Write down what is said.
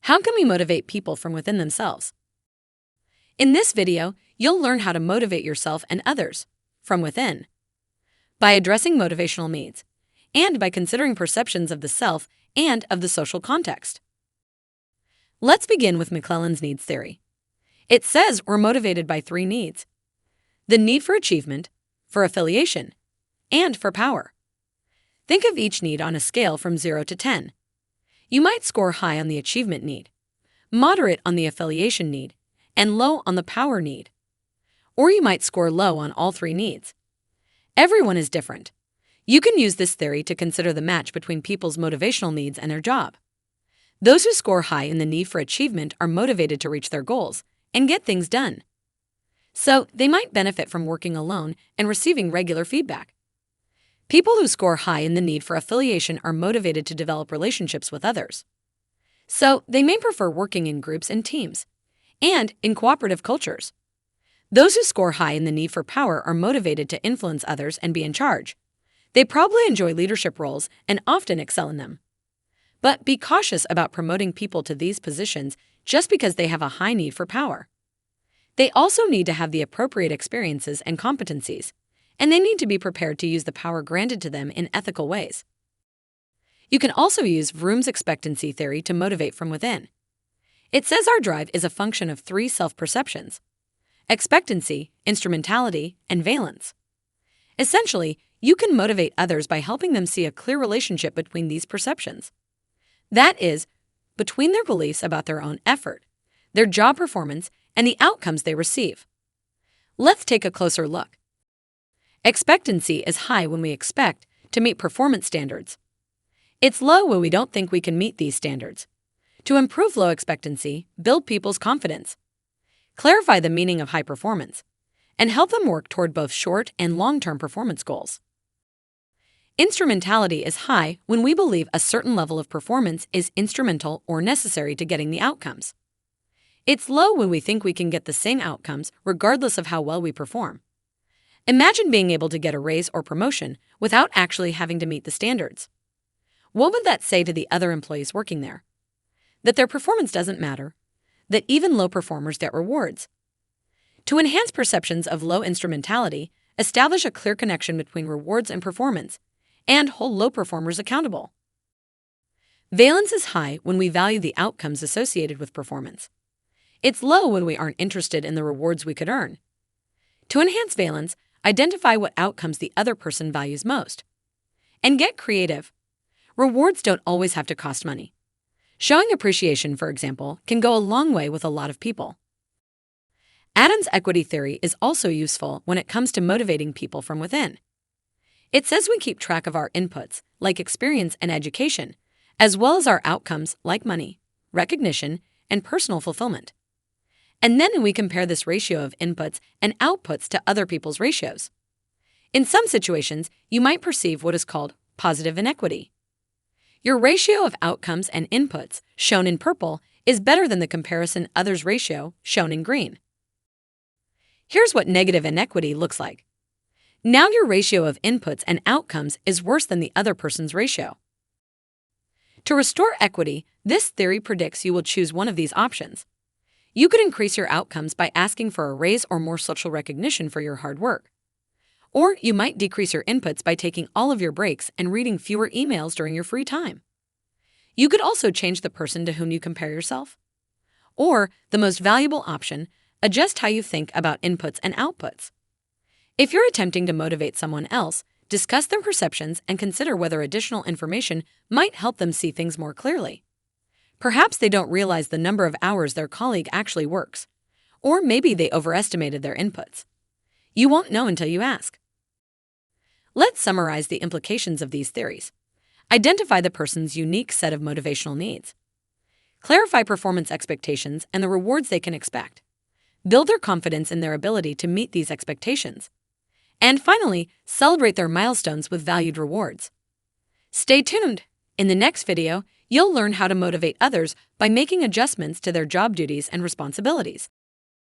How can we motivate people from within themselves? In this video, you'll learn how to motivate yourself and others from within by addressing motivational needs and by considering perceptions of the self and of the social context. Let's begin with McClelland's needs theory. It says we're motivated by three needs: the need for achievement, for affiliation, and for power. Think of each need on a scale from 0 to 10. You might score high on the achievement need, moderate on the affiliation need, and low on the power need. Or you might score low on all three needs. Everyone is different. You can use this theory to consider the match between people's motivational needs and their job. Those who score high in the need for achievement are motivated to reach their goals and get things done. So they might benefit from working alone and receiving regular feedback. People who score high in the need for affiliation are motivated to develop relationships with others. So they may prefer working in groups and teams, and in cooperative cultures. Those who score high in the need for power are motivated to influence others and be in charge. They probably enjoy leadership roles and often excel in them. But be cautious about promoting people to these positions just because they have a high need for power. They also need to have the appropriate experiences and competencies, and they need to be prepared to use the power granted to them in ethical ways. You can also use Vroom's expectancy theory to motivate from within. It says our drive is a function of three self-perceptions: expectancy, instrumentality, and valence. Essentially, you can motivate others by helping them see a clear relationship between these perceptions. That is, between their beliefs about their own effort, their job performance, and the outcomes they receive. Let's take a closer look. Expectancy is high when we expect to meet performance standards. It's low when we don't think we can meet these standards. To improve low expectancy, build people's confidence, clarify the meaning of high performance, and help them work toward both short and long-term performance goals. Instrumentality is high when we believe a certain level of performance is instrumental or necessary to getting the outcomes. It's low when we think we can get the same outcomes regardless of how well we perform. Imagine being able to get a raise or promotion without actually having to meet the standards. What would that say to the other employees working there? That their performance doesn't matter, that even low performers get rewards. To enhance perceptions of low instrumentality, establish a clear connection between rewards and performance, and hold low performers accountable. Valence is high when we value the outcomes associated with performance. It's low when we aren't interested in the rewards we could earn. To enhance valence, identify what outcomes the other person values most. And get creative. Rewards don't always have to cost money. Showing appreciation, for example, can go a long way with a lot of people. Adam's equity theory is also useful when it comes to motivating people from within. It says we keep track of our inputs, like experience and education, as well as our outcomes, like money, recognition, and personal fulfillment. And then we compare this ratio of inputs and outputs to other people's ratios. In some situations, you might perceive what is called positive inequity. Your ratio of outcomes and inputs, shown in purple, is better than the comparison others' ratio, shown in green. Here's what negative inequity looks like. Now your ratio of inputs and outcomes is worse than the other person's ratio. To restore equity, this theory predicts you will choose one of these options. You could increase your outcomes by asking for a raise or more social recognition for your hard work. Or you might decrease your inputs by taking all of your breaks and reading fewer emails during your free time. You could also change the person to whom you compare yourself. Or, the most valuable option, adjust how you think about inputs and outputs. If you're attempting to motivate someone else, discuss their perceptions and consider whether additional information might help them see things more clearly. Perhaps they don't realize the number of hours their colleague actually works, or maybe they overestimated their inputs. You won't know until you ask. Let's summarize the implications of these theories. Identify the person's unique set of motivational needs. Clarify performance expectations and the rewards they can expect. Build their confidence in their ability to meet these expectations. And finally, celebrate their milestones with valued rewards. Stay tuned. In the next video, you'll learn how to motivate others by making adjustments to their job duties and responsibilities.